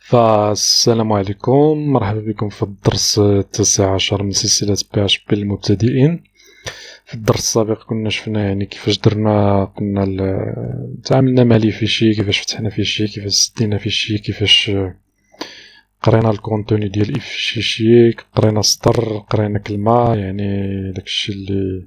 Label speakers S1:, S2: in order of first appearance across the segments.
S1: فالسلام عليكم، مرحبا بكم في الدرس التاسع عشر من سلسلة PHP للمبتدئين. في الدرس السابق كنا شفنا كيفاش درنا، تعاملنا مع لي فيشي، كيفاش فتحنا فيشي، كيفاش سدينا فيشي، كيفاش قرينا الكونتوني ديال فيشي، قرينا سطر، قرينا كلمة، داكشي اللي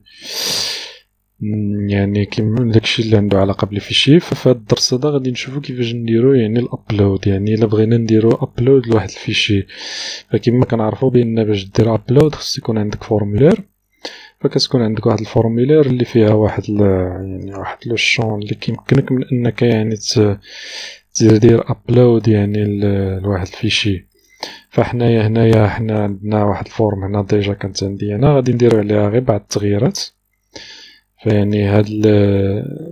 S1: داكشي اللي عنده علاقة بالفيشي. ففي هاد الدرس هذا غادي نشوفو كيفاش نديرو الابلود، الا بغينا نديرو ابلود لواحد الفيشي. فكما كنعرفو بان باش دير ابلود خص يكون عندك فورمولير، فكتكون عندك واحد الفورمولير اللي فيها واحد واحد لو شون اللي كيمكنك من انك دير ابلود لواحد الفيشي. فحنايا هنايا حنا عندنا واحد الفورم هنا ديجا كانت عندي انا، غادي نديرو عليها غير بعض التغييرات. هاد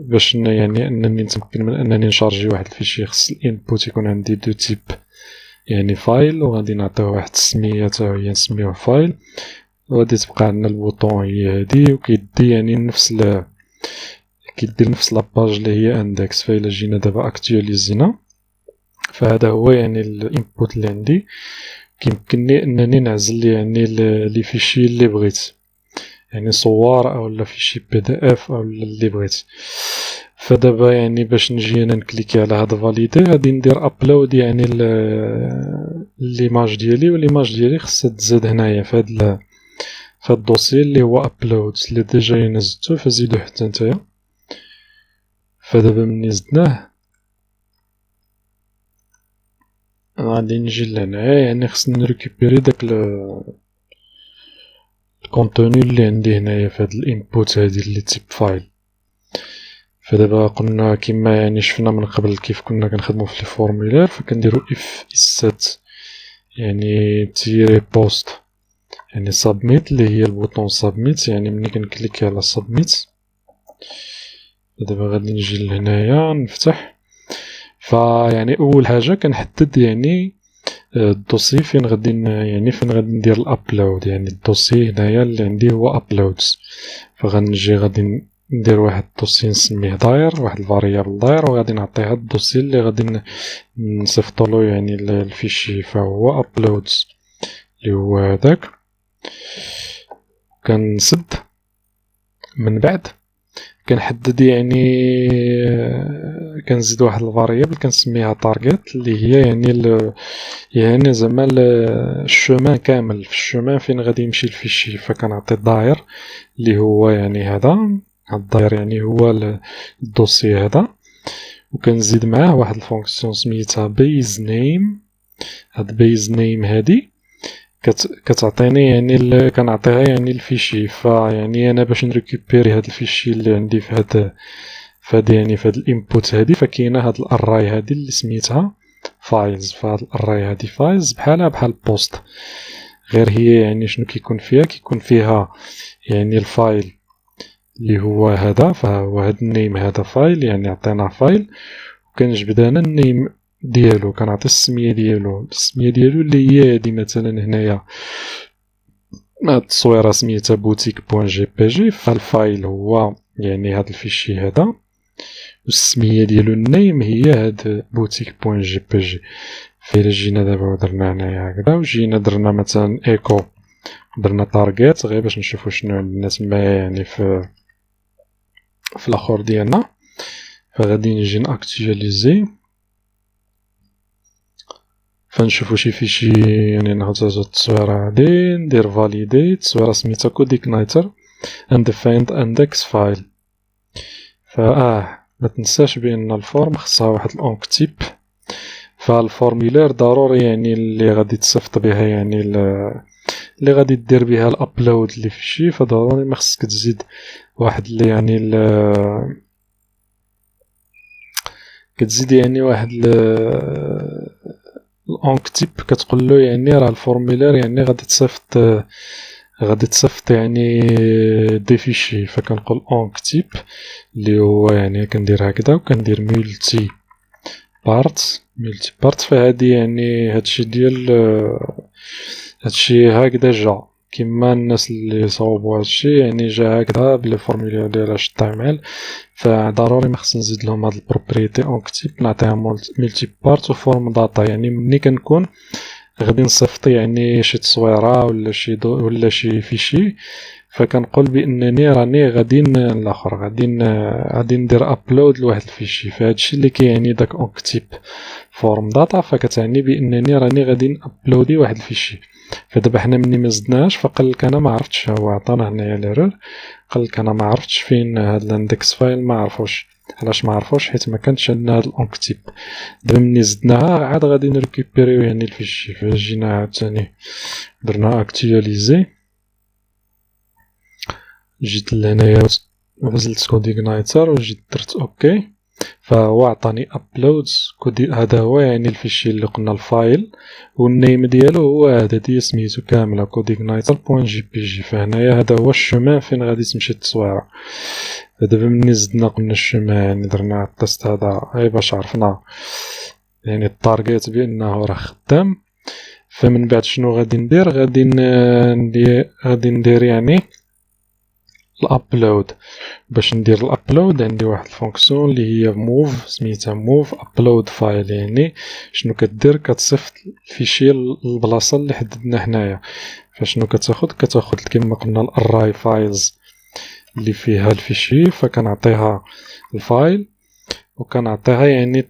S1: باش انني نتمكن من انني نشارجي واحد الفيشي، خص الانبوت يكون عندي دو تيب فايل، وغادي نعطيه واحد السميه حتى هي نسميوه فايل، وغادي تبقى عندنا البوطون هي هادي، وكيدي كيدير نفس لاباج اللي هي اندكس. فإلا جينا دابا اكتواليزينا، فهذا هو الانبوت اللي عندي، كيمكنني انني نعزل لي فيشي اللي بغيت، صور او فيشي PDF او اللي بغيت. فدابا باش نجي انا نكليكي على هاد فاليدي، غادي ندير ابلود ليماج ديالي، وليماج ديالي خصها تزاد هنايا في هاد الدوسي اللي هو ابلود اللي ديجا نزلتو، فزيدو حتى نتايا. فدابا مني زدناه غادي نجي لهنايا، خصني نريكوبيري داك الكونتوني اللي عندي هنايا في هاد الانبوت هادي اللي تيب فايل. فدابا قلنا كيما شفنا من قبل كيف كنا كنخدمو في الفورمولير، فكنديرو اف سيت تيري بوست سابميت اللي هي البوطون سابميت. ملي كنكليكي على سابميت، دابا غادي نجي لهنايا نفتح. اول حاجه كنحدد الدوسي فين غادي فين غادي ندير الابلود. الدوسي هنايا اللي عندي هو ابلودز، فغنجي غادي ندير واحد الدوسي نسميه داير، واحد الفاريابل داير، وغادي نعطيه هاد الدوسي اللي غادي نصيفطولو الفيشي، فهو ابلودز اللي هو هداك. كنسد من بعد كنحدد كنزيد واحد الفاريابل كنسميها تارجت، اللي هي زعما الشومان كامل، في الشومان فين غادي يمشي الفيشي. فكنعطي داير اللي هو هذا الداير هو الدوسي هذا، وكنزيد معاه واحد الفونكسيون سميتها بيز نيم. هاد بيز نيم هادي كتعطيني كنعطيها الفيشي. انا باش نريكوبيري هاد الفيشي اللي عندي في هاد الانبوت هادي، فكاينه هاد الاراي هادي اللي سميتها فايلز. فهاد الاراي هادي فايلز بحالها بحال بوست، غير هي شنو كيكون فيها الفايل اللي هو هذا، فهو هاد النيم هذا فايل، عطينا فايل، وكنجبد انا النيم ديالو، كنعطي السميه ديالو اللي هي هادي. مثلا هنايا هاد التصويره سميتها بوتيك بوان جي بي جي، فالفايل هو هاد الفيشي هذا، والسميه ديالو النيم هي هاد بوتيك بوان جي بي جي. فإلا جينا دابا ودرنا هنايا هكذا، وجينا درنا مثلا ايكو، درنا تارجت غير باش نشوفو شنو عندنا تما في الاخر ديالنا. فغادي نجي ناكتواليزي، فنشوفو شي فيشي نهز التصويره هادي، ندير فاليدي التصويره سميتها كوديكنايتر and find index file. ما تنساش بان الفورم خصها واحد الأونك تيب. فالفورمولير ضروري اللي غادي تصيفط بها اللي غادي دير بها الابلود اللي فيشي، فضروري ما خصك تزيد واحد اللي كتزيد واحد الأونك تيب، كتقول له راه الفورمولير غادي تصيفط دي فيشي. فكنقول اونك تيب اللي هو كندير هكذا، وكندير ملتي بارت. فهادي هادشي ديال هادشي هكذا جا كما الناس اللي صوبوا هادشي يعني جا هكذا بلي فورمولير ديال اش تعمل، فضروري ما خصنا نزيد لهم هاد البروبريتي اونكتيب نعطيهم ملتي بارت وفورم داتا. يعني ملي كنكون غادي نصيفط يعني شي تصويره ولا شي فيشي، فكنقول بانني راني غادي الاخر غادي ندير ابلود لواحد الفيشي، فهادشي اللي كيعني داك اونكتيب فورم داتا، فكتعني بانني راني غادي نابلودي واحد الفيشي. فدابا حنا مني ما زدناهاش فقال لك انا ما عرفتش، هو عطانا هنايا ليرور قال لك انا ما عرفتش فين هاد الاندكس فايل، ما عرفوش. علاش ما عرفوش؟ حيت ما كانش عندنا هاد الاونكتيب. دابا مني زدناها عاد غادي نريكوبيريو يعني الفيشي. فجينا عاوتاني درنا اكتواليزي، جيت لهنايا وزلت كود اغنايتر وجيت درت اوكي، فهو عطاني ابلود كود. هذا هو يعني الفيشي اللي قلنا الفايل، والنيم ديالو هو هذا ديال سميتو كامله كود اغنايتر بوين جي بي جي. فهنايا هذا هو الشومان فين غادي تمشي التصويره. فدابا مني زدنا قلنا الشومان يعني درنا التست هذا غير باش عرفنا يعني التارجيت بانه راه خدام. فمن بعد شنو غادي ندير؟ غادي ندير يعني الابلود. باش ندير الابلود عندي واحد الفونكسيون اللي هي موف، سميتها موف ابلود فايل. يعني شنو كدير؟ كتصيفط الفيشي للبلاصه اللي حددنا هنايا. فشنو كتاخد كما قلنا الارراي فايلز اللي فيها الفيشي، فكنعطيها الفايل وكنعطيها يعني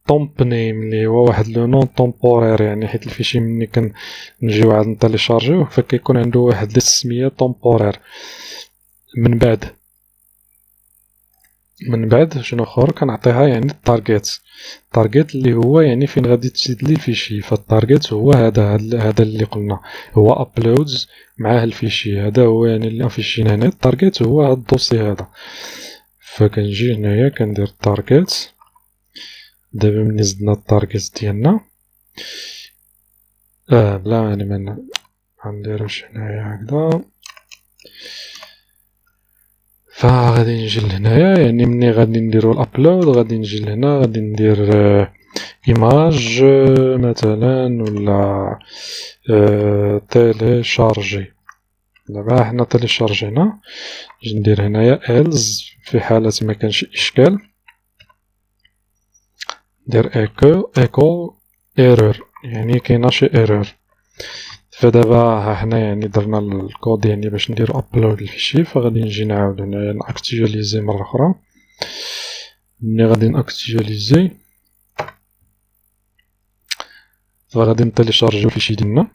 S1: طومب نيم اللي هو واحد لو نون طومبورير، يعني حيت الفيشي ملي كنجيو عاد نتيليشارجيوه فكيكون عنده واحد السميه طومبورير. من بعد شنو اخر كنعطيها يعني التارجيت اللي هو يعني فين غادي تزيد لي الفيشي. فالتارجيت هو هذا اللي قلنا هو ابلودز معاه الفيشي. هذا هو يعني اللي فيشينا هنا. التارجيت هو هذا الدوسي هذا. فكنجي هنايا كندير التارجيت. دابا ملي زدنا التارجيت ديالنا بلا يعني ما غنديروش هنايا هكذا، فغادي نجي لهنايا يعني ملي غادي نديرو الابلود غادي نجي لهنا غادي ندير ايماج مثلا ولا تيليشارجي. دابا حنا تيليشارجينا، نجي ندير هنايا إلز في حالة ما كانش اشكال، ندير ايكو ايرور يعني كاينه شي ايرور. فدابا ها حنا يعني درنا الكود يعني باش نديرو ابلود الفيشي. فغادي نجي نعاود هنايا ناكتواليزي مرة أخرى. ملي غادي ناكتواليزي فغادي نتيليشارجيو الفيشي ديالنا.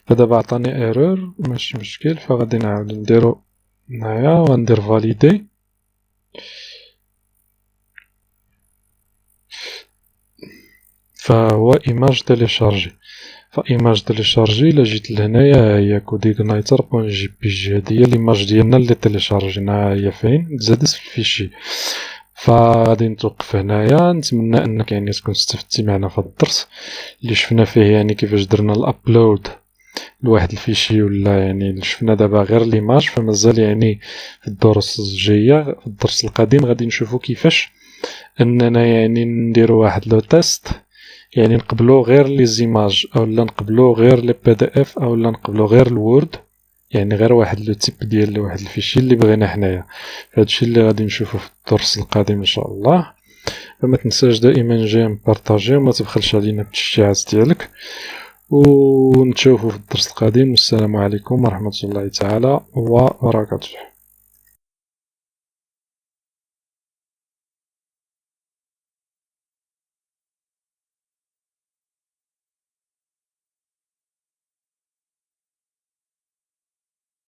S1: فدابا عطاني ايرور ماشي مشكل، فغادي نعاود نديرو هنايا وغندير فاليدي. فهو ايماج تيليشارجي. فايماج تيليشارجي الا جيت لهنايا هي كود اغنايتر بوين جي بي جي، هادي هي ليماج ديالنا اللي تيليشارجيناها هي فين تزادت في الفيشي. فغادي نتوقف هنايا. نتمنى انك يعني تكون استفدتي معنا في هذا الدرس اللي شفنا فيه يعني كيفاش درنا الابلود لواحد الفيشي، ولا يعني شفنا دابا غير ليماج. فمازال يعني في الدروس الجايه في الدرس القادم غادي نشوفو كيفاش اننا يعني نديرو واحد لو تيست، يعني نقبلو غير لي زيماج اولا نقبلو غير لي بي دي اف اولا نقبلو غير الوورد، يعني غير واحد لو تيب ديال واحد الفيشي اللي بغينا حنايا. هادشي اللي غادي نشوفو في الدرس القادم ان شاء الله. فما تنساش دائما جيم بارطاجي وما تبخلش علينا بالتشجيعات ديالك، ونتشوفو في الدرس القادم. والسلام عليكم ورحمة الله تعالى وبركاته.